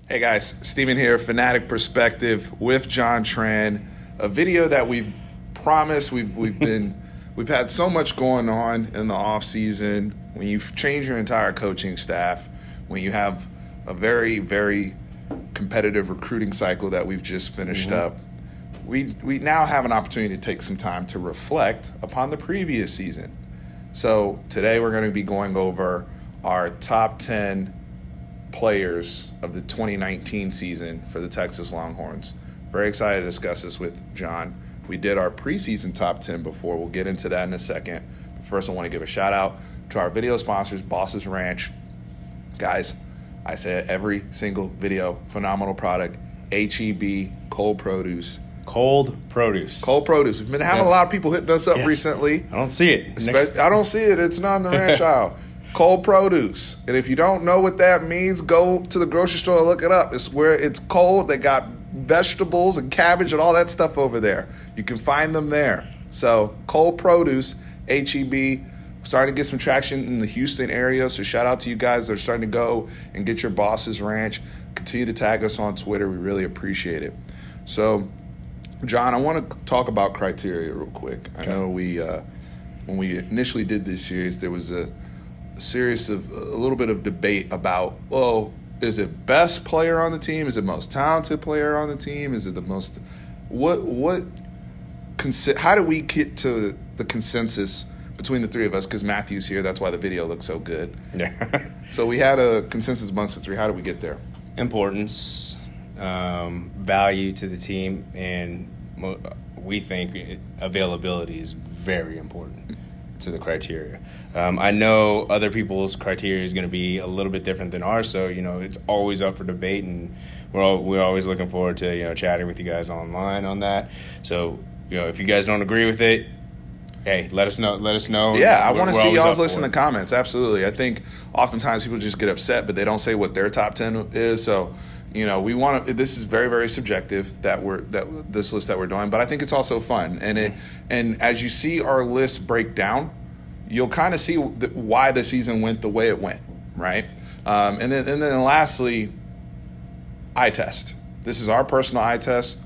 Hey guys, Steven here, Fanatic Perspective with John Tran. A video that we've promised. We've had so much going on in the off season. When you change your entire coaching staff, when you have a very, very competitive recruiting cycle that we've just finished up, we now have an opportunity to take some time to reflect upon the previous season. So today we're going to be going over our top 10 players of the 2019 season for the Texas Longhorns. Very excited to discuss this with John. We did our preseason top 10 before. We'll get into that in a second. But first, I want to give a shout out to our video sponsors, Boss's Ranch. Guys, I say it every single video, phenomenal product. HEB, cold produce. Cold produce. We've been having a lot of people hitting us up recently. I don't see it. I don't see it. It's not in the ranch aisle. Cold produce. And if you don't know what that means, go to the grocery store and look it up. It's where it's cold. They got vegetables and cabbage and all that stuff over there. You can find them there. So cold produce, HEB, starting to get some traction in the Houston area. So shout out to you guys that are starting to go and get your Boss's Ranch. Continue to tag us on Twitter. We really appreciate it. So, John, I want to talk about criteria real quick. Okay. I know when we initially did this series, there was a little bit of debate about, well, is it best player on the team? Is it most talented player on the team? Is it the most how do we get to the consensus between the three of us? Because Matthew's here, that's why the video looks so good. Yeah. So we had a consensus amongst the three. How do we get there? Importance, value to the team, and we think availability is very important to the criteria. I know other people's criteria is going to be a little bit different than ours, so it's always up for debate, and we're always looking forward to chatting with you guys online on that. So if you guys don't agree with it, hey, let us know. Yeah, I want to see y'all's list in the comments. Absolutely. I think oftentimes people just get upset, but they don't say what their top 10 is. So we want to. This is very, very subjective this list that we're doing, but I think it's also fun. And as you see our list break down, you'll kind of see why the season went the way it went, right? And then lastly, eye test. This is our personal eye test.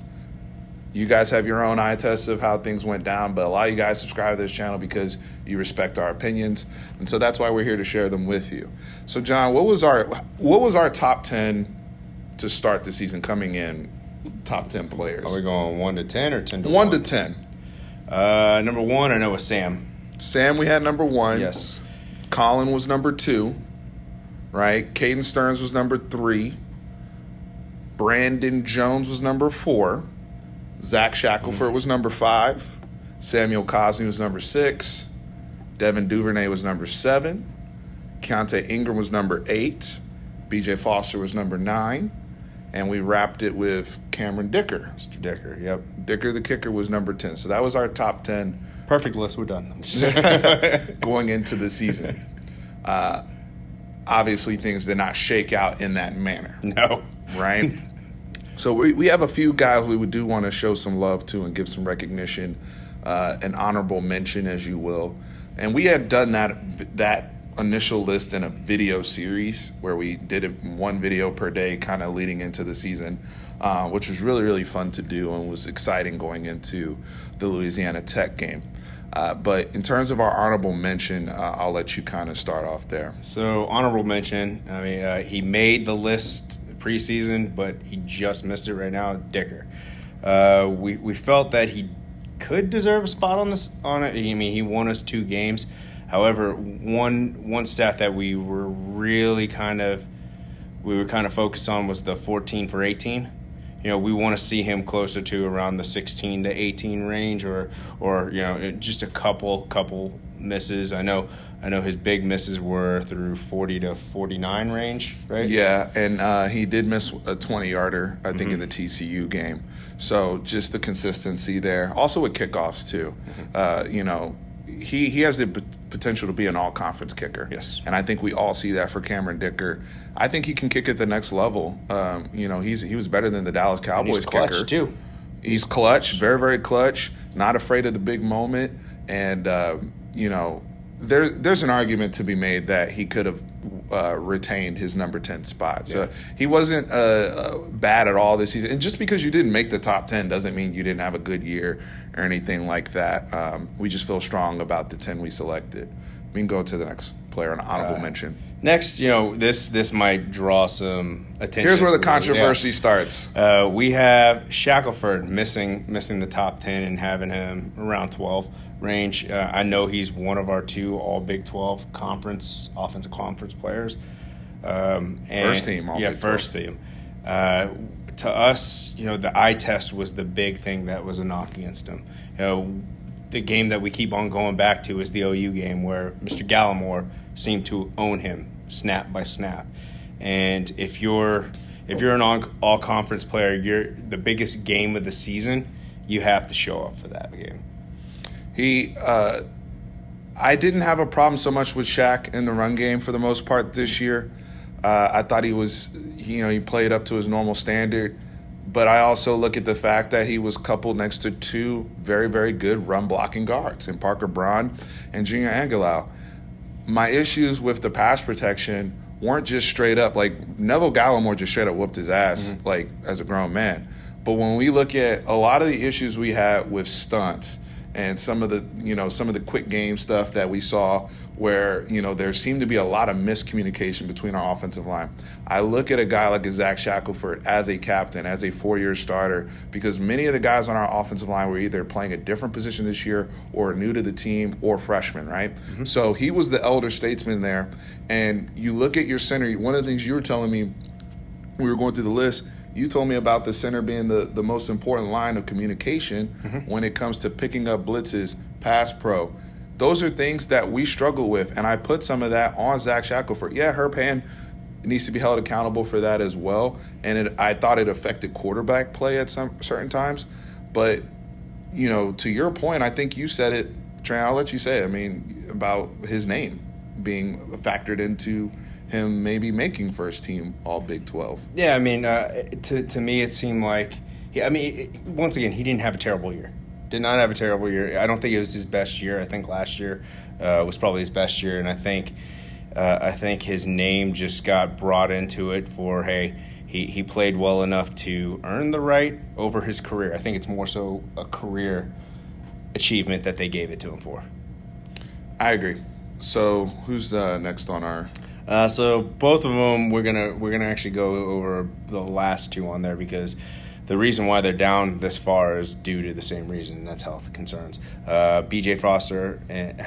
You guys have your own eye test of how things went down, but a lot of you guys subscribe to this channel because you respect our opinions, and so that's why we're here to share them with you. So, John, what was our top 10 to start the season coming in? Top 10 players. Are we going 1 to 10 or 10 to 1? 1 to 10. Number 1, I know, was Sam. Sam, we had number 1. Yes. Colin was number 2. Right. Cadence Stearns was number 3. Brandon Jones was number 4. Zach Shackelford was number 5. Samuel Cosby was number 6. Devon Duvernay was number 7. Kiana Ingram was number 8. BJ Foster was number 9. And we wrapped it with Cameron Dicker. Mr. Dicker, yep. Dicker the kicker was number 10. So that was our top 10. Perfect list. We're done. Going into the season. Obviously, things did not shake out in that manner. No. Right? So we have a few guys we do want to show some love to and give some recognition, an honorable mention, as you will. And we had done that initial list in a video series where we did one video per day kind of leading into the season, which was really, really fun to do and was exciting going into the Louisiana Tech game. But in terms of our honorable mention, I'll let you kind of start off there. So honorable mention, I mean, he made the list preseason, but he just missed it right now. Dicker. We felt that he could deserve a spot on it. I mean, he won us 2 games. However, one stat that we were kind of focused on was the 14 for 18. We want to see him closer to around the 16 to 18 range, or just a couple misses. I know his big misses were through 40 to 49 range, right? Yeah, and he did miss a 20-yarder, I think, in the TCU game. So just the consistency there. Also with kickoffs too. He has the potential to be an all-conference kicker. Yes. And I think we all see that for Cameron Dicker. I think he can kick at the next level. He was better than the Dallas Cowboys he's clutch kicker. Too. He's clutch, very, very clutch, not afraid of the big moment. And, there's an argument to be made that he could have retained his number 10 spot. So he wasn't bad at all this season. And just because you didn't make the top 10 doesn't mean you didn't have a good year or anything like that. We just feel strong about the 10 we selected. We can go to the next player, an honorable mention. Next, this might draw some attention. Here's where the controversy starts. We have Shackelford missing the top 10 and having him around 12 range. I know he's one of our 2 all Big 12 offensive conference players. First team. First team. To us, the eye test was the big thing that was a knock against him. The game that we keep on going back to is the OU game where Mr. Gallimore seemed to own him snap by snap. And if you're an all-conference player, you're the biggest game of the season, you have to show up for that game. I didn't have a problem so much with Shaq in the run game for the most part this year. I thought he played up to his normal standard. But I also look at the fact that he was coupled next to 2 very, very good run-blocking guards in Parker Braun and Junior Angilau. My issues with the pass protection weren't just straight up. Like, Neville Gallimore just straight up whooped his ass, as a grown man. But when we look at a lot of the issues we had with stunts and some of the quick game stuff that we saw where, there seemed to be a lot of miscommunication between our offensive line. I look at a guy like Zach Shackelford as a captain, as a 4-year starter, because many of the guys on our offensive line were either playing a different position this year or new to the team or freshmen, right? Mm-hmm. So he was the elder statesman there. And you look at your center, one of the things you were telling me, we were going through the list, you told me about the center being the most important line of communication when it comes to picking up blitzes, pass pro. Those are things that we struggle with, and I put some of that on Zach Shackelford. Yeah, Herb Hand needs to be held accountable for that as well, and I thought it affected quarterback play at some certain times. But, to your point, I think you said it, Trent, I'll let you say it, about his name being factored into him maybe making first team all Big 12. Yeah, to me it seemed like, once again, he didn't have a terrible year. Did not have a terrible year. I don't think it was his best year. I think last year was probably his best year, and I think his name just got brought into it for, hey, he played well enough to earn the right over his career. I think it's more so a career achievement that they gave it to him for. I agree. So who's next on our? So both of them, we're gonna actually go over the last 2 on there because the reason why they're down this far is due to the same reason, and that's health concerns. B.J. Foster and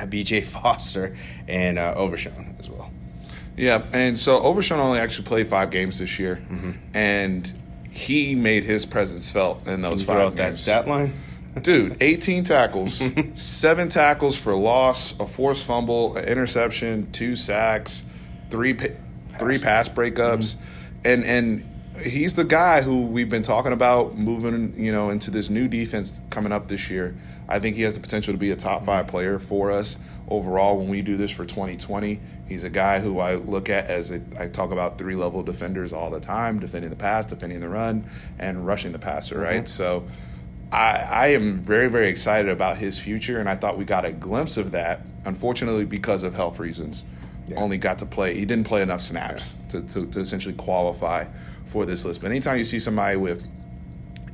Overshown as well. Yeah, and so Overshown only actually played 5 games this year, and he made his presence felt in those 5 games. Can you throw out that stat line? Dude, 18 tackles, 7 tackles for loss, a forced fumble, an interception, 2 sacks, 3 pass breakups, and he's the guy who we've been talking about moving, into this new defense coming up this year. I think he has the potential to be a top 5 player for us overall when we do this for 2020. He's a guy who I look at I talk about 3-level defenders all the time, defending the pass, defending the run, and rushing the passer, right? So I am very, very excited about his future, and I thought we got a glimpse of that. Unfortunately, because of health reasons, only got to play. He didn't play enough snaps to essentially qualify for this list. But anytime you see somebody with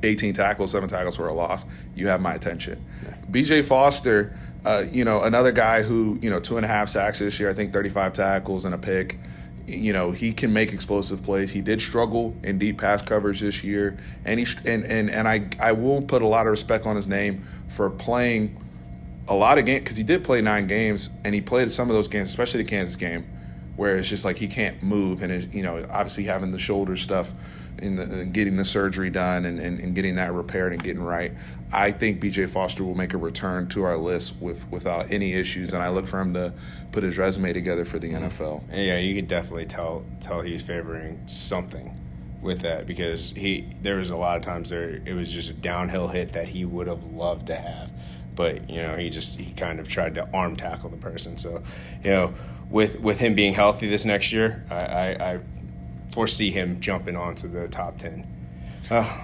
18 tackles, 7 tackles for a loss, you have my attention. Yeah. B.J. Foster, another guy who, 2.5 sacks this year, I think 35 tackles and a pick. He can make explosive plays. He did struggle in deep pass coverage this year, and I will put a lot of respect on his name for playing a lot of games, because he did play 9 games, and he played some of those games, especially the Kansas game, where it's just like he can't move, and obviously having the shoulder stuff and getting the surgery done and getting that repaired and getting right. I think B.J. Foster will make a return to our list without any issues, and I look for him to put his resume together for the NFL. Yeah, you could definitely tell he's favoring something with that, because there was a lot of times there it was just a downhill hit that he would have loved to have. But, he kind of tried to arm tackle the person. So, with him being healthy this next year, I foresee him jumping onto the top 10.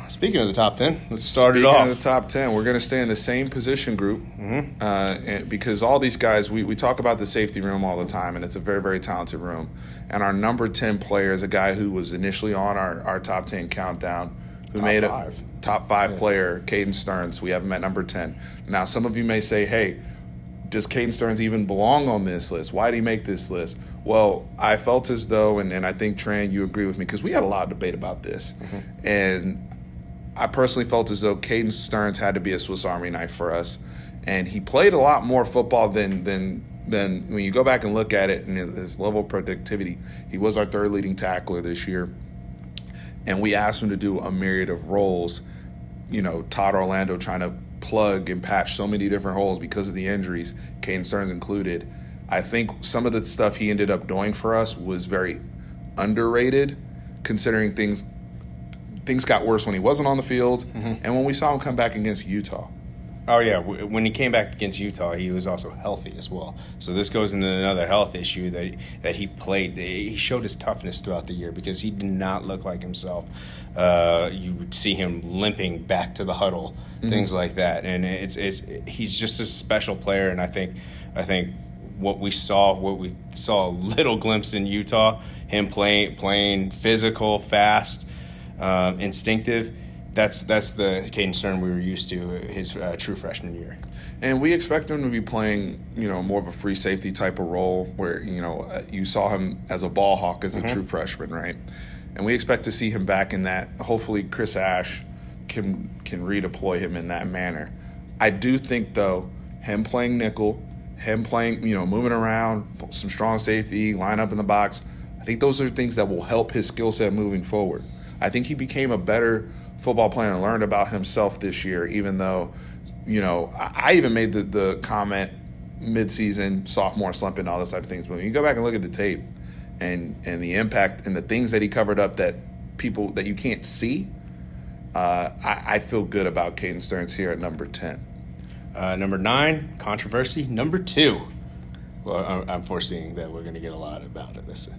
Speaking of the top 10, let's start Speaking it off. of the top 10, we're going to stay in the same position group and because all these guys, we talk about the safety room all the time, and it's a very, very talented room. And our number 10 player is a guy who was initially on our top 10 countdown, who made a top five player, Cadence Stearns. We have him at number 10. Now, some of you may say, hey, does Cadence Stearns even belong on this list? Why did he make this list? Well, I felt as though, and I think, Tran, you agree with me, because we had a lot of debate about this. And I personally felt as though Cadence Stearns had to be a Swiss Army knife for us. And he played a lot more football than when you go back and look at it and his level of productivity. He was our third leading tackler this year. And we asked him to do a myriad of roles. You know, Todd Orlando trying to plug and patch so many different holes because of the injuries, Cadence Stearns included. I think some of the stuff he ended up doing for us was very underrated, considering things got worse when he wasn't on the field and when we saw him come back against Utah. Oh, yeah. When he came back against Utah, he was also healthy as well. So this goes into another health issue that he played. He showed his toughness throughout the year because he did not look like himself. You would see him limping back to the huddle, things like that. And he's just a special player. And I think what we saw a little glimpse in Utah, him playing physical, fast, instinctive. That's the Cadence Stearns we were used to his true freshman year. And we expect him to be playing, more of a free safety type of role where, you saw him as a ball hawk as a true freshman, right? And we expect to see him back in that. Hopefully Chris Ash can redeploy him in that manner. I do think, though, him playing nickel, him playing, moving around, some strong safety, line up in the box, I think those are things that will help his skill set moving forward. I think he became a better football player and learned about himself this year, even though, I even made the comment midseason, sophomore slump and all those type of things. But when you go back and look at the tape and the impact and the things that he covered up that you can't see, I feel good about Cadence Stearns here at number 10. Number 9, controversy. Number 2, well, I'm foreseeing that we're going to get a lot about it. This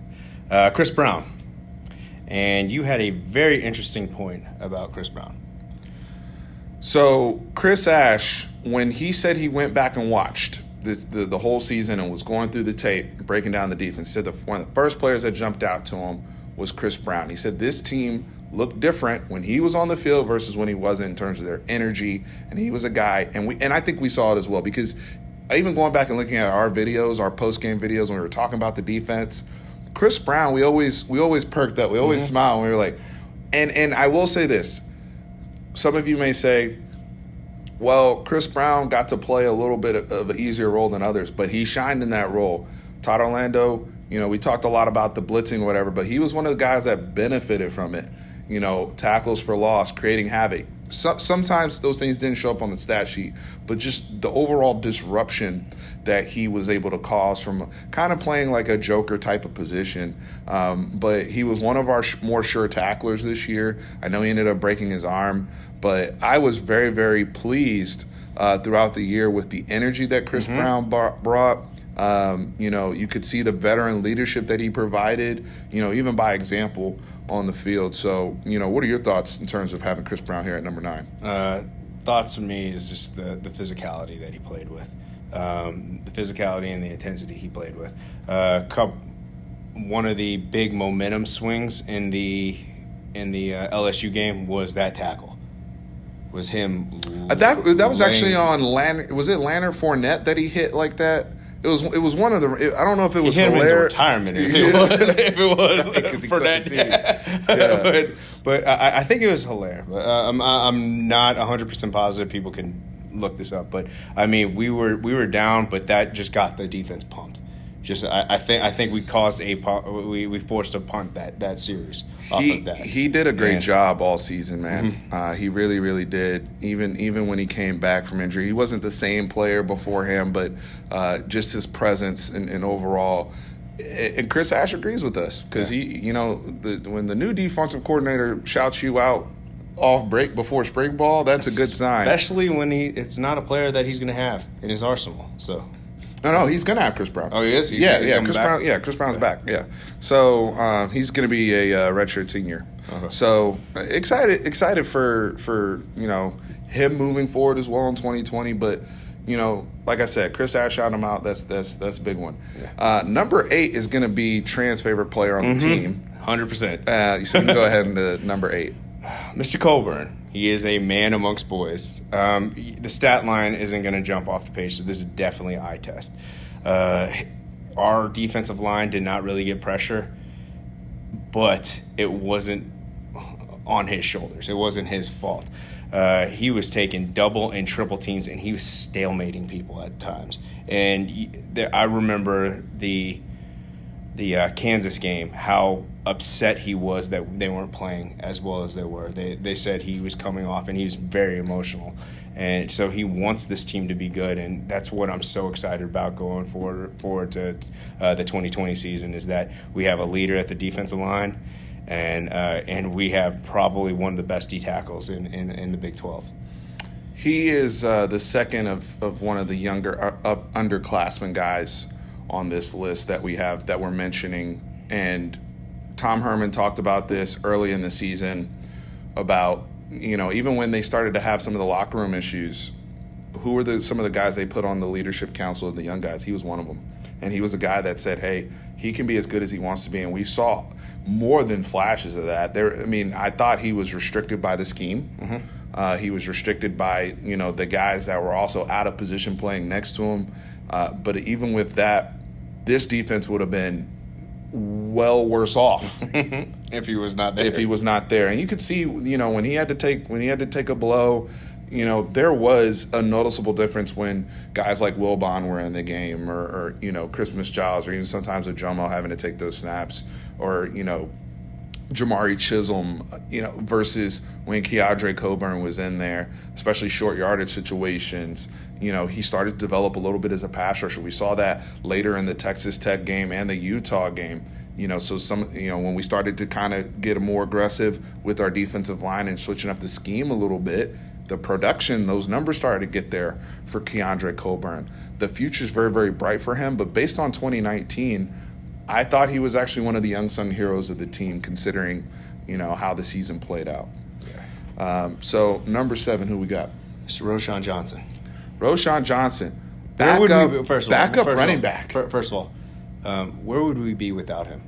Chris Brown. And you had a very interesting point about Chris Brown. So Chris Ash, when he said he went back and watched the whole season and was going through the tape, breaking down the defense, said one of the first players that jumped out to him was Chris Brown. He said this team looked different when he was on the field versus when he wasn't in terms of their energy, and he was a guy, and I think we saw it as well, because even going back and looking at our videos, our post-game videos when we were talking about the defense, Chris Brown, we always perked up. We always smiled. And we were like, and I will say this. Some of you may say, well, Chris Brown got to play a little bit of an easier role than others, but he shined in that role. Todd Orlando, we talked a lot about the blitzing or whatever, but he was one of the guys that benefited from it. Tackles for loss, creating havoc. Sometimes those things didn't show up on the stat sheet, but just the overall disruption that he was able to cause from kind of playing like a joker type of position. But he was one of our more sure tacklers this year. I know he ended up breaking his arm, but I was very, very pleased throughout the year with the energy that Chris Brown brought. You could see the veteran leadership that he provided, even by example on the field. So, what are your thoughts in terms of having Chris Brown here at number 9? Thoughts for me is just the physicality that he played with, the physicality and the intensity he played with. One of the big momentum swings in the LSU game was that tackle. Was him? That was actually on Lanner. Was it Lanner Fournette that he hit like that? It was one of the. I don't know if it was hit him into hilarious. Retirement. If it was for that. Yeah. But I think it was hilarious. But I'm not 100% positive. People can look this up. But I mean, we were down, but that just got the defense pumped. I think we caused we forced a punt that series off of that. He did a great job all season, man. He really, really did. Even when he came back from injury, he wasn't the same player before him, but just his presence and overall. And Chris Ash agrees with us because when the new defensive coordinator shouts you out off break before spring ball, that's a good sign. Especially when it's not a player that he's going to have in his arsenal. So. No, he's gonna have Chris Brown. Oh, he is. He's Chris back? Brown. Yeah, Chris Brown's back. Yeah, so he's gonna be a redshirt senior. Okay. So excited for him moving forward as well in 2020. But like I said, Chris Ash shouted him out. That's a big one. Yeah. Number 8 is gonna be Tran's favorite player on the team. 100%. So we can go ahead into number 8. Mr. Colburn. He is a man amongst boys. The stat line isn't going to jump off the page, so this is definitely an eye test. Our defensive line did not really get pressure, but it wasn't on his shoulders. It wasn't his fault. He was taking double and triple teams, and he was stalemating people at times. And I remember the Kansas game, how upset he was that they weren't playing as well as they were. They said he was coming off and he was very emotional. And so he wants this team to be good, and that's what I'm so excited about going forward to the 2020 season, is that we have a leader at the defensive line, and we have probably one of the best D tackles in the Big 12. He is the second of one of the younger underclassmen guys on this list that we have that we're mentioning. And Tom Herman talked about this early in the season about, even when they started to have some of the locker room issues, who were some of the guys they put on the leadership council of the young guys? He was one of them. And he was a guy that said, hey, he can be as good as he wants to be. And we saw more than flashes of that. I thought he was restricted by the scheme. Mm-hmm. He was restricted by, the guys that were also out of position playing next to him. But even with that, this defense would have been well worse off if he was not there. And you could see, when he had to take a blow, there was a noticeable difference when guys like Wilbon were in the game, or Christmas Giles, or even sometimes with Jomo having to take those snaps, or Jamari Chisholm, versus when Keiondre Colburn was in there, especially short yardage situations. He started to develop a little bit as a pass rusher. We saw that later in the Texas Tech game and the Utah game. So when we started to kind of get more aggressive with our defensive line and switching up the scheme a little bit, the production, those numbers started to get there for Keiondre Colburn. The future's very, very bright for him, but based on 2019, I thought he was actually one of the unsung heroes of the team, considering, how the season played out. Yeah. So number 7, who we got? Mr. Roshan Johnson. Roshan Johnson, backup running back. First of all, where would we be without him?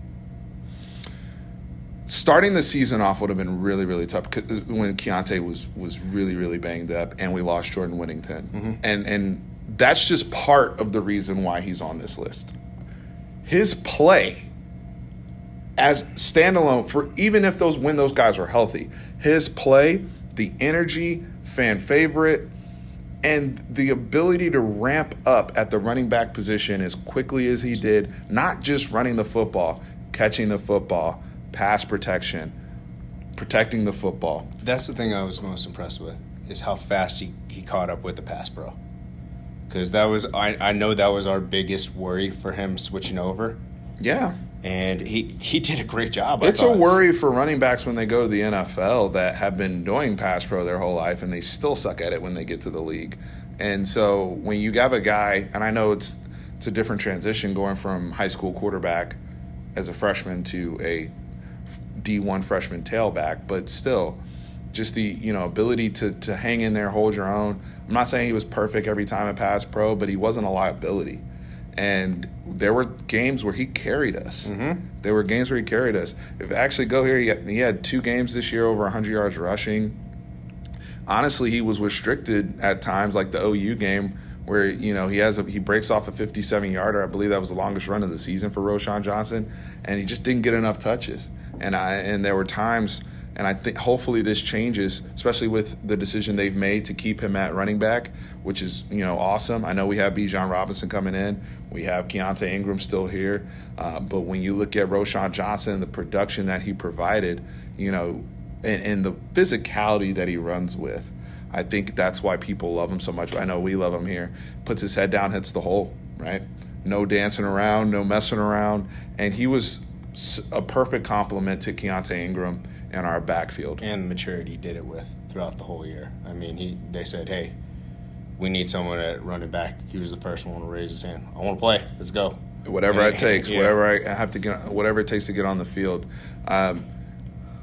Starting the season off would have been really, really tough when Keontae was really, really banged up, and we lost Jordan Whittington. Mm-hmm. And that's just part of the reason why he's on this list. His play as standalone, for even if when those guys were healthy, his play, the energy, fan favorite, and the ability to ramp up at the running back position as quickly as he did, not just running the football, catching the football, pass protection, protecting the football. That's the thing I was most impressed with, is how fast he caught up with the pass pro. Because I know that was our biggest worry for him switching over. Yeah. And he did a great job. It's a worry for running backs when they go to the NFL that have been doing pass pro their whole life, and they still suck at it when they get to the league. And so when you have a guy, and I know it's a different transition going from high school quarterback as a freshman to a D1 freshman tailback, but still, just the ability to hang in there, hold your own. I'm not saying he was perfect every time at pass pro, but he wasn't a liability. And there were games where he carried us. Mm-hmm. There were games where he carried us. If I actually go here, he had 2 games this year over 100 yards rushing. Honestly, he was restricted at times, like the OU game, where he breaks off a 57-yarder. I believe that was the longest run of the season for Roshan Johnson, and he just didn't get enough touches. And there were times. And I think hopefully this changes, especially with the decision they've made to keep him at running back, which is, awesome. I know we have Bijan Robinson coming in. We have Kiana Ingram still here. But when you look at Roshan Johnson, the production that he provided, and the physicality that he runs with, I think that's why people love him so much. I know we love him here. Puts his head down, hits the hole, right? No dancing around, no messing around. And he was a perfect complement to Kiana Ingram in our backfield. And the maturity he did it with throughout the whole year. I mean, they said, hey, we need someone at running back. He was the first one to raise his hand. I want to play. Let's go. Whatever it takes, whatever it takes to get on the field.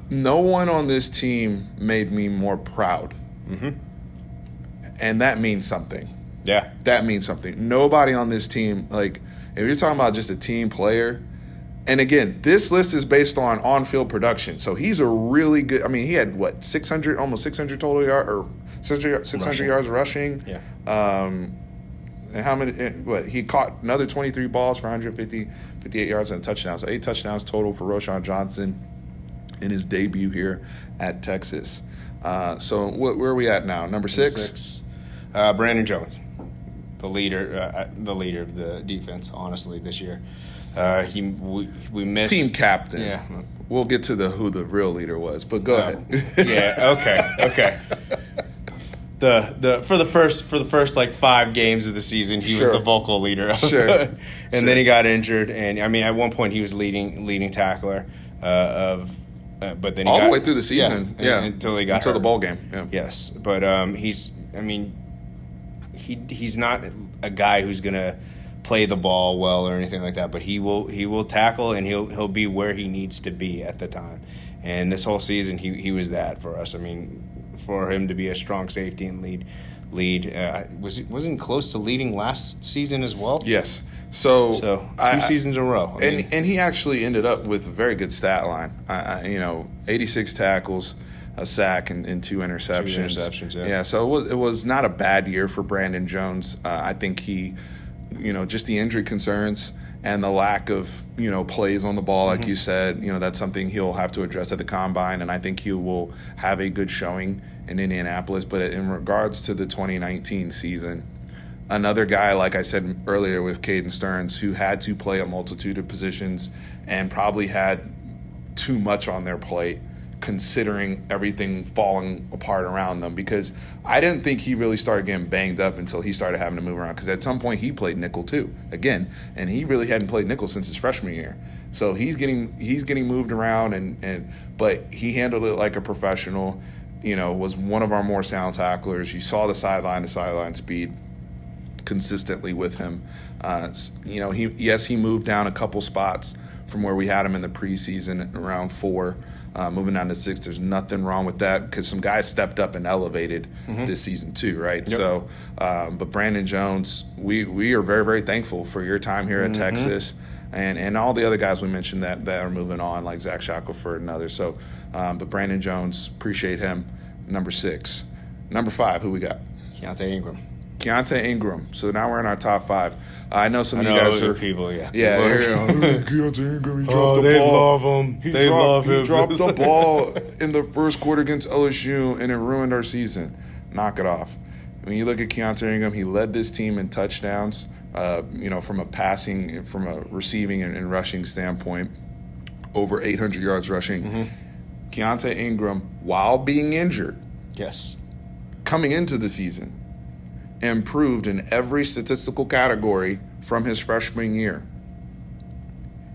No one on this team made me more proud. Mm-hmm. And that means something. Yeah. That means something. Nobody on this team, like, if you're talking about just a team player, and again, this list is based on on-field production. So he's a really good – I mean, he had, what, almost 600 total yards or 600 yards rushing. Yeah. And how many – he caught another 23 balls for 58 yards and a touchdown. So 8 touchdowns total for Roshan Johnson in his debut here at Texas. So where are we at now? Number 6? Brandon Jones, the leader of the defense, honestly, this year. We missed team captain. Yeah, we'll get to who the real leader was, but go ahead. Yeah, okay. For the first like 5 games of the season, he was the vocal leader. And then he got injured, and I mean, at one point he was leading tackler but then he all the way through the season, until he got hurt. The bowl game. Yeah. Yes, but he's not a guy who's gonna play the ball well or anything like that, but he will tackle, and he'll be where he needs to be at the time. And this whole season he was that for us. I mean, for him to be a strong safety and lead wasn't he close to leading last season as well? Yes. So 2 seasons in a row. And he actually ended up with a very good stat line. 86 tackles, a sack, and 2 interceptions. 2 interceptions, yeah. So it was not a bad year for Brandon Jones. I think he, just the injury concerns and the lack of, plays on the ball, like you said, that's something he'll have to address at the combine, and I think he will have a good showing in Indianapolis. But in regards to the 2019 season, another guy, like I said earlier with Cadence Stearns, who had to play a multitude of positions and probably had too much on their plate, considering everything falling apart around them, because I didn't think he really started getting banged up until he started having to move around, because at some point he played nickel too, again, and he really hadn't played nickel since his freshman year. So he's getting moved around, but he handled it like a professional, was one of our more sound tacklers. You saw the sideline speed consistently with him. He moved down a couple spots from where we had him in the preseason around 4, moving down to 6. There's nothing wrong with that, because some guys stepped up and elevated this season too, right? Yep. So, but Brandon Jones, we are very, very thankful for your time here at Texas, and all the other guys we mentioned that are moving on, like Zach Shackelford and others. So, but Brandon Jones, appreciate him. Number 6. Number 5, who we got? Keiondre Ingram. So now we're in our top 5. I know some of you guys are people. Keiondre Ingram. He dropped the they ball. Love him. He him. dropped the ball in the first quarter against LSU, and it ruined our season. Knock it off. When you look at Keiondre Ingram, he led this team in touchdowns. From a receiving and rushing standpoint, over 800 yards rushing. Keiondre Ingram, while being injured, coming into the season, improved in every statistical category from his freshman year.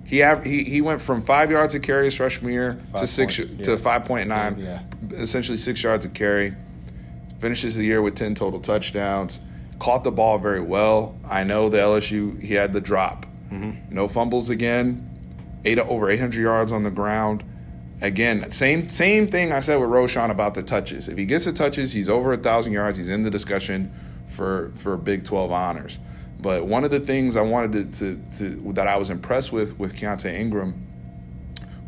He went from 5 yards a carry his freshman year to 5.9, essentially 6 yards a carry. Finishes the year with 10 total touchdowns. Caught the ball very well. I know the LSU, he had the drop. No fumbles again. Over 800 yards on the ground. Again, same thing I said with Roshan about the touches. If he gets the touches, he's over 1,000 yards. He's in the discussion for Big 12 honors. But one of the things I wanted to that I was impressed with Keiondre Ingram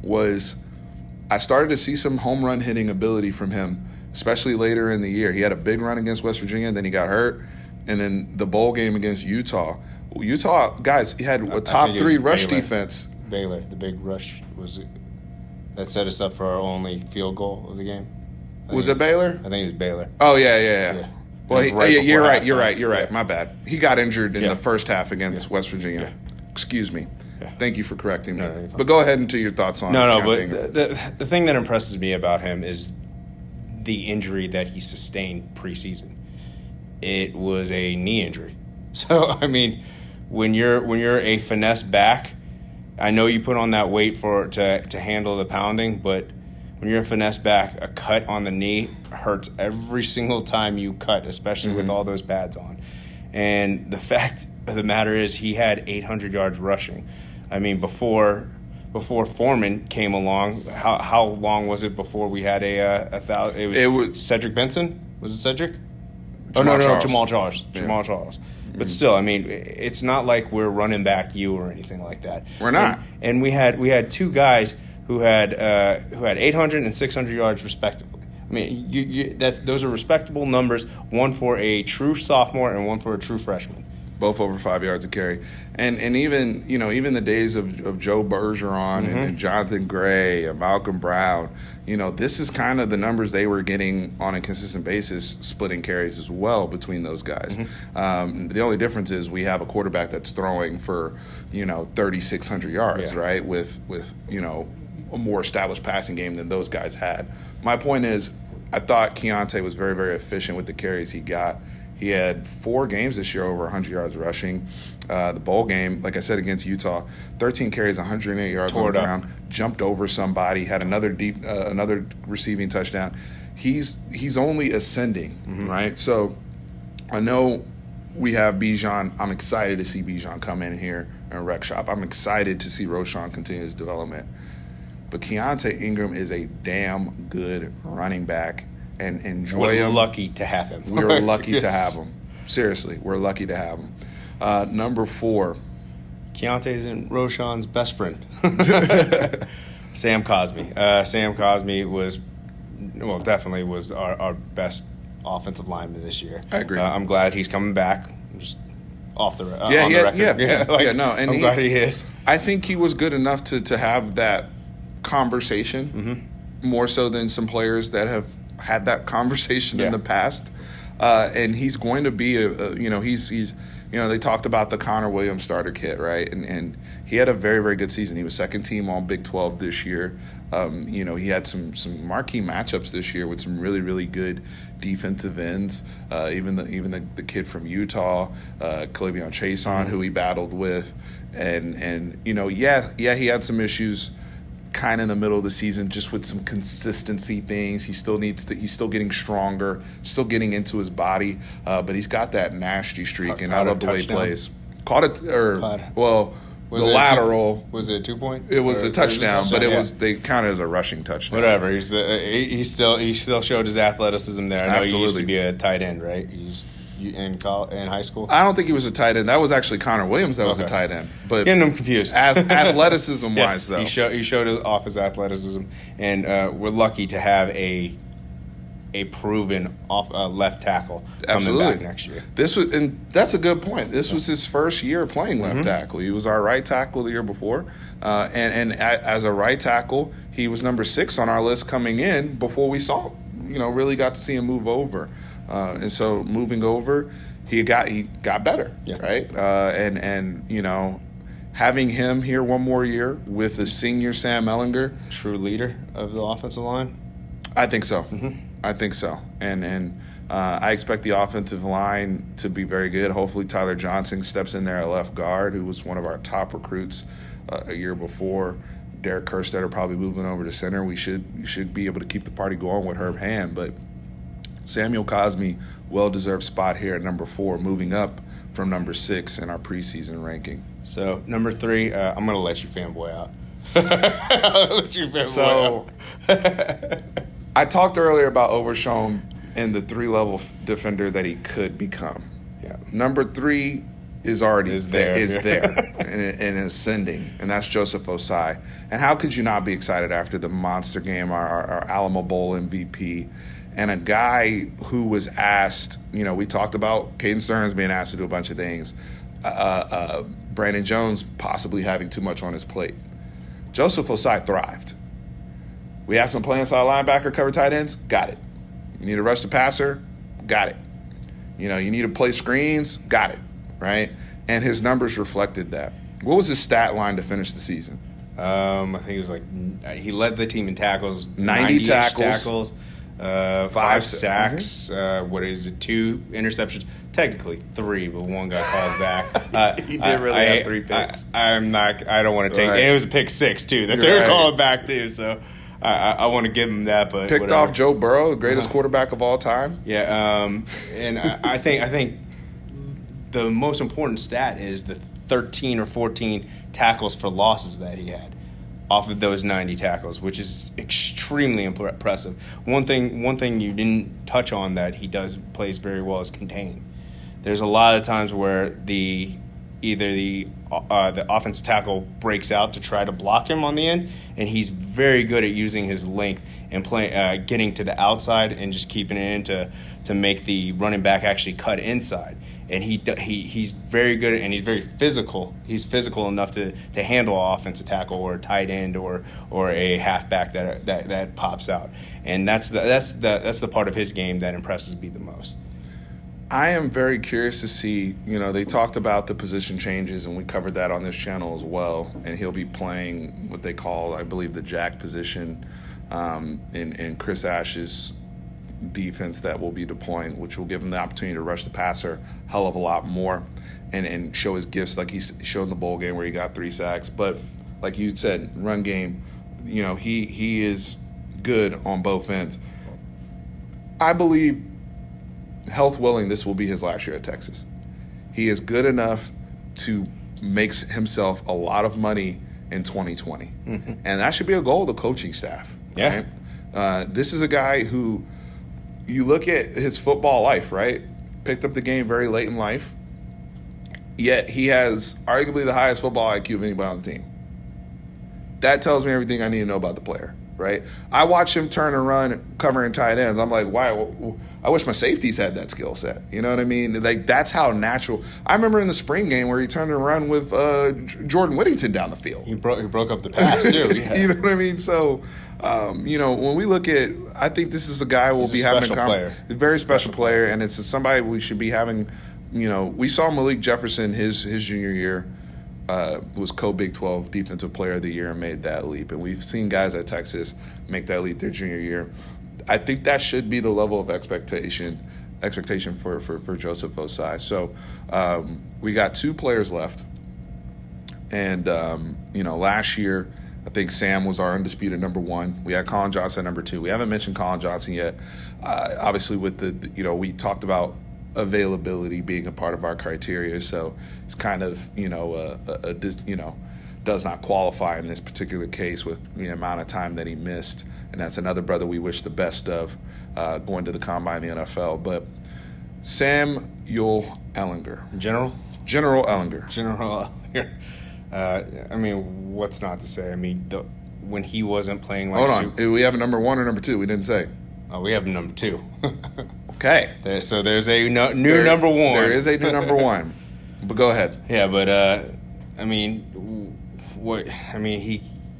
was I started to see some home run hitting ability from him, especially later in the year. He had a big run against West Virginia, then he got hurt, and then the bowl game against Utah. Utah, guys, he had a top 3 rush defense. Baylor, the big rush that set us up for our only field goal of the game. Was it Baylor? I think it was Baylor. Oh, yeah. Well, you're right. You're right. Yeah. My bad. He got injured in the first half against West Virginia. Yeah. Excuse me. Yeah. Thank you for correcting me. No, but go ahead into your thoughts on but the thing that impresses me about him is the injury that he sustained preseason. It was a knee injury. So, I mean, when you're a finesse back, I know you put on that weight to handle the pounding, but when you're a finesse back, a cut on the knee hurts every single time you cut, especially with all those pads on. And the fact of the matter is he had 800 yards rushing. I mean, before Foreman came along, how long was it before we had a thousand? It was Cedric Benson? Was it Cedric? Jamal Charles. Jamal Charles. But still, I mean, it's not like we're running back you or anything like that. We're not. And we had two guys who had 800 and 600 yards respectively. I mean, those are respectable numbers. One for a true sophomore and one for a true freshman. Both over 5 yards of carry, and even the days of Joe Bergeron and Jonathan Gray and Malcolm Brown, this is kind of the numbers they were getting on a consistent basis, splitting carries as well between those guys. The only difference is we have a quarterback that's throwing for 3,600 yards, right? With a more established passing game than those guys had. My point is, I thought Keiondre was very, very efficient with the carries he got. He had 4 games this year over 100 yards rushing. The bowl game, like I said, against Utah, 13 carries, 108 yards on the ground, jumped over somebody, had another receiving touchdown. He's only ascending, right? So I know we have Bijan. I'm excited to see Bijan come in here and wreck shop. I'm excited to see Roshan continue his development. But Keionte Ingram is a damn good running back. And enjoy him. We're lucky to have him. We're lucky to have him. Seriously, we're lucky to have him. Number 4. Keionte isn't Roshan's best friend. Sam Cosby. Sam Cosby definitely was our best offensive lineman this year. I agree. I'm glad he's coming back. Just off the record. I'm glad he is. I think he was good enough to have that conversation more so than some players that have had that conversation in the past, and he's going to be they talked about the Connor Williams starter kit, right? And he had a very, very good season. He was second team all Big 12 this year. He had some marquee matchups this year with some really, really good defensive ends. Even the kid from Utah, Clevion Chason, who he battled with, and he had some issues kind of in the middle of the season, just with some consistency things. He's still getting stronger, still getting into his body, but he's got that nasty streak, and I love the way he plays. Was it a 2-point? It was a touchdown, but they counted as a rushing touchdown. Whatever. He still showed his athleticism there. I know he used to be a tight end, right? In high school? I don't think he was a tight end. That was actually Connor Williams that was a tight end. But getting him confused. Athleticism-wise, though. He showed off his athleticism, and we're lucky to have a proven left tackle coming back next year. That's a good point. This was his first year playing left tackle. He was our right tackle the year before, and as a right tackle, he was number 6 on our list coming in before we really got to see him move over. And so moving over, he got better, right? And having him here one more year with the senior Sam Ehlinger, true leader of the offensive line. I think so. I think so. And I expect the offensive line to be very good. Hopefully Tyler Johnson steps in there at left guard, who was one of our top recruits a year before. Derek Kerstetter probably moving over to center. We should be able to keep the party going with Herb Hand, but Samuel Cosby, well-deserved spot here at number 4, moving up from number 6 in our preseason ranking. So, number 3, I'm going to let you fanboy out. I'll let you fanboy out. I talked earlier about Overshown and the 3-level defender that he could become. Yeah. Number 3 is there and ascending, and that's Joseph Osai. And how could you not be excited after the monster game, our Alamo Bowl MVP, and a guy who was asked, we talked about Cadence Stearns being asked to do a bunch of things, Brandon Jones possibly having too much on his plate. Joseph Osai thrived. We asked him to play inside linebacker, cover tight ends, got it. You need to rush the passer, got it. You need to play screens, got it, right? And his numbers reflected that. What was his stat line to finish the season? I think it was he led the team in tackles, 90 tackles. 5 sacks. 2 interceptions? Technically 3, but 1 got called back. He did really have 3 picks. I don't want to take it. And it was a pick 6 too that they were calling back too. So I want to give him that, but picked whatever. off Joe Burrow, the greatest quarterback of all time. Yeah, and I think the most important stat is the 13 or 14 tackles for losses that he had off of those 90 tackles, which is extremely impressive. One thing you didn't touch on that he plays very well is contain. There's a lot of times where either the offensive tackle breaks out to try to block him on the end, and he's very good at using his length and getting to the outside and just keeping it in to make the running back actually cut inside. And he's very good and he's very physical. He's physical enough to handle an offensive tackle or a tight end or a halfback that pops out. And that's the part of his game that impresses me the most. I am very curious to see, they talked about the position changes, and we covered that on this channel as well. And he'll be playing what they call, I believe, the jack position in Chris Ash's defense that will be deploying, which will give him the opportunity to rush the passer a hell of a lot more and show his gifts like he's shown in the bowl game where he got 3 sacks. But like you said, run game, he is good on both ends. I believe, health willing, this will be his last year at Texas. He is good enough to make himself a lot of money in 2020. Mm-hmm. And that should be a goal of the coaching staff. Yeah. Right? This is a guy who, you look at his football life, right? Picked up the game very late in life, yet he has arguably the highest football IQ of anybody on the team. That tells me everything I need to know about the player, right? I watch him turn and run covering tight ends. I'm like, wow, I wish my safeties had that skill set. You know what I mean? Like, that's how natural. I remember in the spring game where he turned and run with Jordan Whittington down the field. He broke up the pass, too. Yeah. You know what I mean? So, when we look at, I think this is a guy we'll be having a very special player, and it's somebody we should be having. We saw Malik Jefferson his junior year was co-Big 12 Defensive Player of the Year and made that leap, and we've seen guys at Texas make that leap their junior year. I think that should be the level of expectation for Joseph Osai. So we got 2 players left, and last year, I think Sam was our undisputed number 1. We had Colin Johnson at number 2. We haven't mentioned Colin Johnson yet. Obviously, with we talked about availability being a part of our criteria, so it's kind of does not qualify in this particular case with the amount of time that he missed, and that's another brother we wish the best of going to the combine in the NFL. But Samuel Ehlinger, General Ehlinger. What's not to say? When he wasn't playing like... Hold on. We have a number 1 or number 2? We didn't say. Oh, we have a number 2. Okay. There's a new number 1. There is a new number 1. But go ahead. Yeah, but,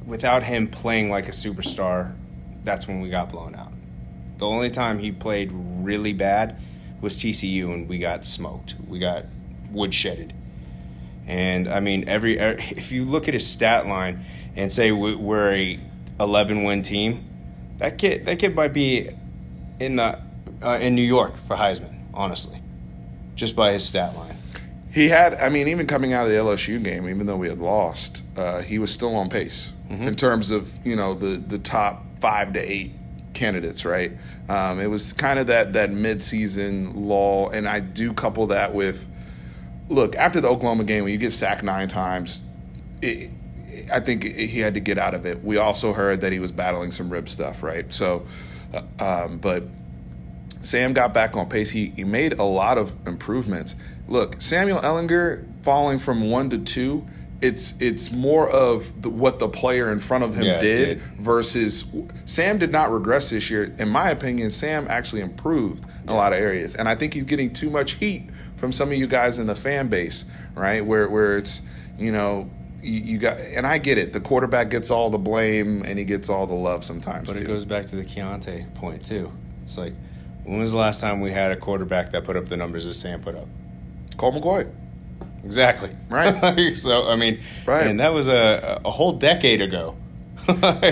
without him playing like a superstar, that's when we got blown out. The only time he played really bad was TCU, and we got smoked. We got woodshedded. And if you look at his stat line and say we're a 11-win team, that kid might be in New York for Heisman, honestly, just by his stat line. He had, even coming out of the LSU game, even though we had lost, he was still on pace in terms of the top 5 to 8 candidates, right? It was kind of that mid-season lull, and I do couple that with. Look, after the Oklahoma game, when you get sacked 9 times, I think he had to get out of it. We also heard that he was battling some rib stuff, right? So, but Sam got back on pace. He made a lot of improvements. Look, Samuel Ehlinger falling from 1 to 2, it's more of what the player in front of him did versus Sam did not regress this year. In my opinion, Sam actually improved in a lot of areas. And I think he's getting too much heat from some of you guys in the fan base, right? Where it's, you got, and I get it. The quarterback gets all the blame and he gets all the love sometimes. But it goes back to the Keiondre point too. It's like, when was the last time we had a quarterback that put up the numbers that Sam put up? Cole McCoy. Exactly. Right. So, right. And that was a whole decade ago.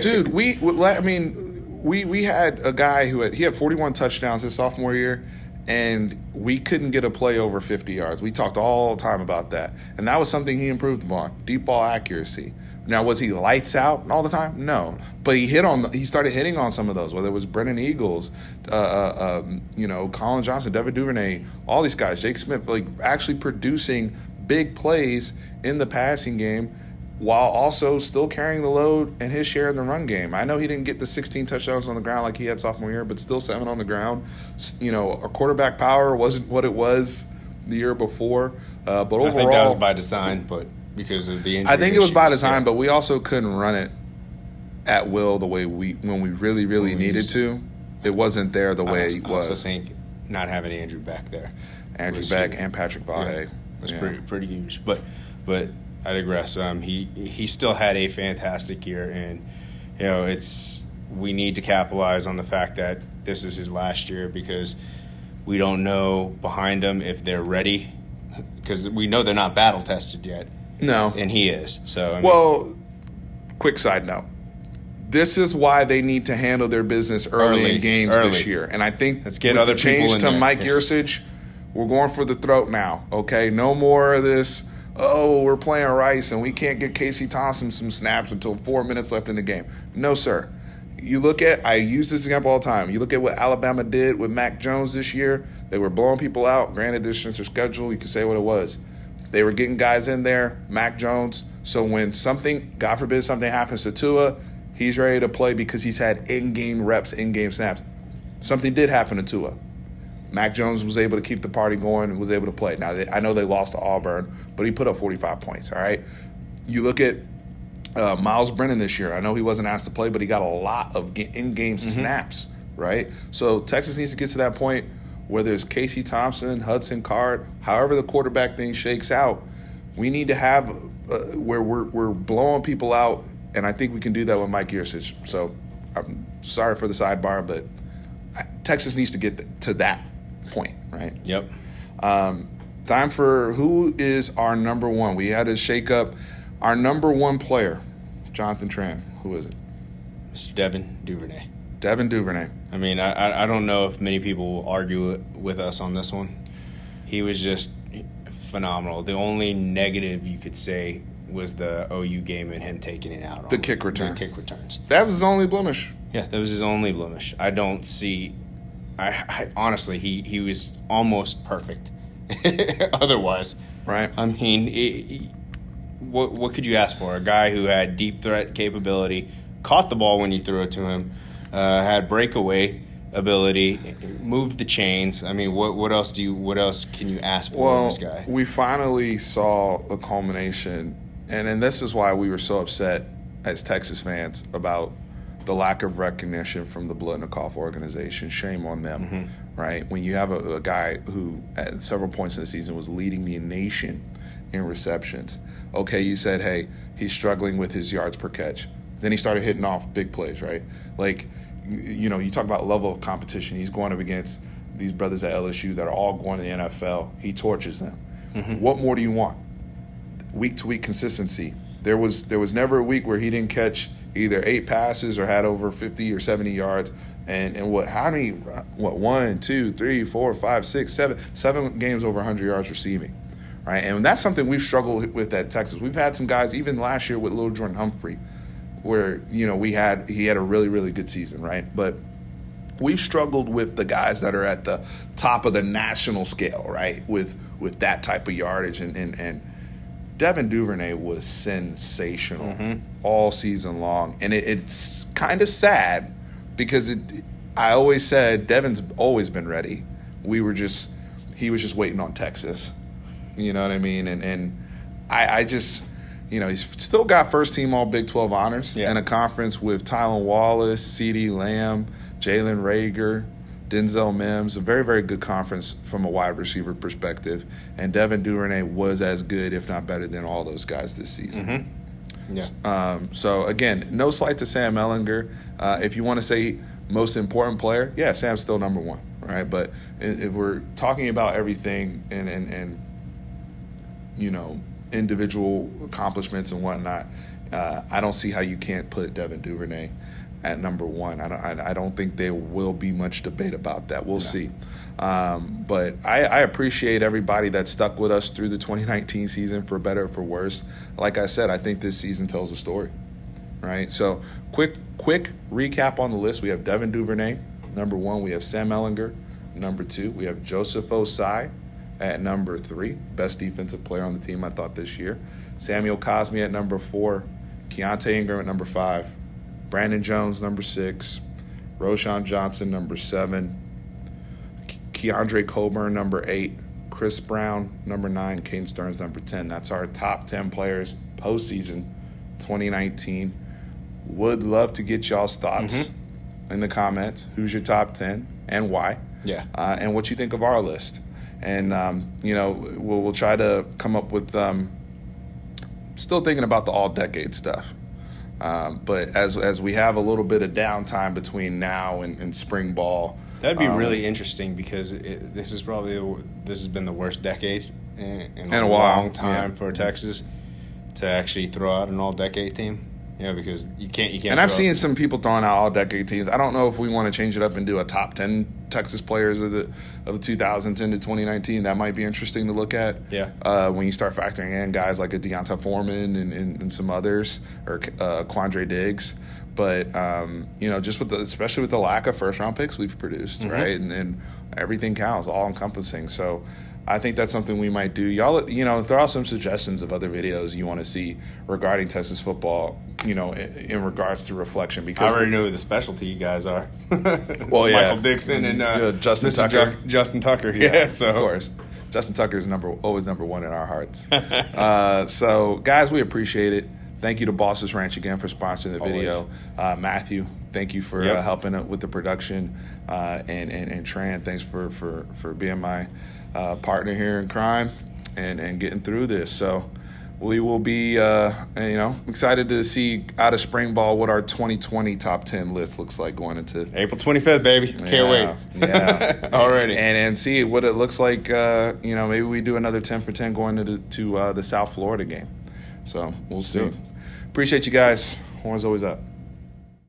Dude, we had a guy he had 41 touchdowns his sophomore year, and we couldn't get a play over 50 yards. We talked all the time about that. And that was something he improved upon, deep ball accuracy, Now, was he lights out all the time? No, but he started hitting on some of those. Whether it was Brennan Eagles, Colin Johnson, Devon Duvernay, all these guys, Jake Smith, like actually producing big plays in the passing game, while also still carrying the load and his share in the run game. I know he didn't get the 16 touchdowns on the ground like he had sophomore year, but still 7 on the ground. Our quarterback power wasn't what it was the year before. But overall, I think that was by design, but because of the injury. I think it was by design, but we also couldn't run it at will the way when we really, really needed to. It wasn't there the way it was. I also think not having Andrew back there. Andrew Beck and Patrick Vahe. Was pretty huge. But I digress. He still had a fantastic year, and we need to capitalize on the fact that this is his last year, because we don't know behind him if they're ready, because we know they're not battle tested yet. No, and he is. So quick side note. This is why they need to handle their business early in games this year, and I think let's get other people in change to there. Mike Yursich. We're going for the throat now, okay? No more of this, we're playing Rice and we can't get Casey Thompson some snaps until 4 minutes left in the game. No, sir. I use this example all the time. You look at what Alabama did with Mac Jones this year. They were blowing people out. Granted, this is their schedule. You can say what it was. They were getting guys in there, Mac Jones. So when something, God forbid, something happens to Tua, he's ready to play because he's had in-game reps, in-game snaps. Something did happen to Tua. Mac Jones was able to keep the party going and was able to play. Now, I know they lost to Auburn, but he put up 45 points, all right? You look at Miles Brennan this year. I know he wasn't asked to play, but he got a lot of in-game snaps, right? So Texas needs to get to that point, whether it's Casey Thompson, Hudson Card, however the quarterback thing shakes out, we need to have where we're blowing people out, and I think we can do that with Mike Yursich. So I'm sorry for the sidebar, but Texas needs to get to that point, right? Yep. Time for who is our number one. We had to shake up our number one player, Jonathan Tran. Who is it? Mr. Devon Duvernay. Devon Duvernay. I mean, I don't know if many people will argue with us on this one. He was just phenomenal. The only negative you could say was the OU game and him taking it out. The kick return. The kick returns. That was his only blemish. Yeah, that was his only blemish. I don't see. I honestly, he was almost perfect. Otherwise, right? I mean, what could you ask for? A guy who had deep threat capability, caught the ball when you threw it to him, had breakaway ability, moved the chains. I mean, what else can you ask for in this guy? We finally saw a culmination, and this is why we were so upset as Texas fans about the lack of recognition from the Biletnikoff organization. Shame on them, right? When you have a guy who at several points in the season was leading the nation in receptions. Okay, you said, hey, he's struggling with his yards per catch. Then he started hitting off big plays, right? Like, you talk about level of competition. He's going up against these brothers at LSU that are all going to the NFL. He torches them. What more do you want? Week-to-week consistency. There was never a week where he didn't catch either 8 passes or had over 50 or 70 yards. And how many, 1, 2, 3, 4, 5, 6, 7 games over 100 yards receiving, right? And that's something we've struggled with at Texas. We've had some guys, even last year with Lil Jordan Humphrey, where, he had a really, really good season, right? But we've struggled with the guys that are at the top of the national scale, right, with that type of yardage. And Devon Duvernay was sensational all season long. And it's kind of sad because I always said Devon's always been ready. He was just waiting on Texas. You know what I mean? And I just, he's still got first team all Big 12 honors in a conference with Tylan Wallace, CeeDee Lamb, Jalen Reagor, Denzel Mims, a very, very good conference from a wide receiver perspective. And Devon Duvernay was as good, if not better, than all those guys this season. Yeah. So, again, no slight to Sam Ehlinger. If you want to say most important player, yeah, Sam's still number one, right? But if we're talking about everything and individual accomplishments and whatnot, I don't see how you can't put Devon Duvernay at number 1. I don't think there will be much debate about that. We'll see. But I appreciate everybody that stuck with us through the 2019 season, for better or for worse. Like I said, I think this season tells a story, right? So quick recap on the list. We have Devon Duvernay, number 1. We have Sam Ehlinger, number 2. We have Joseph Osai at number 3, best defensive player on the team, I thought, this year. Samuel Cosby at number 4. Keontae Ingram at number 5. Brandon Jones, number 6. Roshan Johnson, number 7. Keiondre Colburn, number 8. Chris Brown, number 9. Cadence Stearns, number 10. That's our top 10 players postseason 2019. Would love to get y'all's thoughts in the comments. Who's your top 10 and why? Yeah. And what you think of our list. And, we'll try to come up with still thinking about the all-decade stuff. But as we have a little bit of downtime between now and spring ball. That'd be really interesting, because this has been the worst decade in a long time for Texas to actually throw out an all-decade team. Because you can't. And I've seen some people throwing out all-decade teams. I don't know if we want to change it up and do a top 10 Texas players of 2010 to 2019. That might be interesting to look at. Yeah. When you start factoring in guys like a Deonta Foreman and some others, or Quandre Diggs. But just especially with the lack of first-round picks we've produced, right? And everything counts, all encompassing. So I think that's something we might do. Y'all, throw out some suggestions of other videos you want to see regarding Texas football, in regards to reflection. Because I already know who the specialty guys are. Well, yeah. Michael Dixon and Justin Tucker. Justin Tucker, yeah. So. Of course. Justin Tucker is always number 1 in our hearts. So, guys, we appreciate it. Thank you to Boss's Ranch again for sponsoring the video. Matthew, thank you for helping out with the production. And Tran, thanks for being my partner here in crime and getting through this. So we will be, excited to see out of spring ball what our 2020 top 10 list looks like going into April 25th, baby. Can't wait. Yeah. Already. And see what it looks like. Maybe we do another 10 for 10 going to the South Florida game. So we'll see. Appreciate you guys. Horns always up.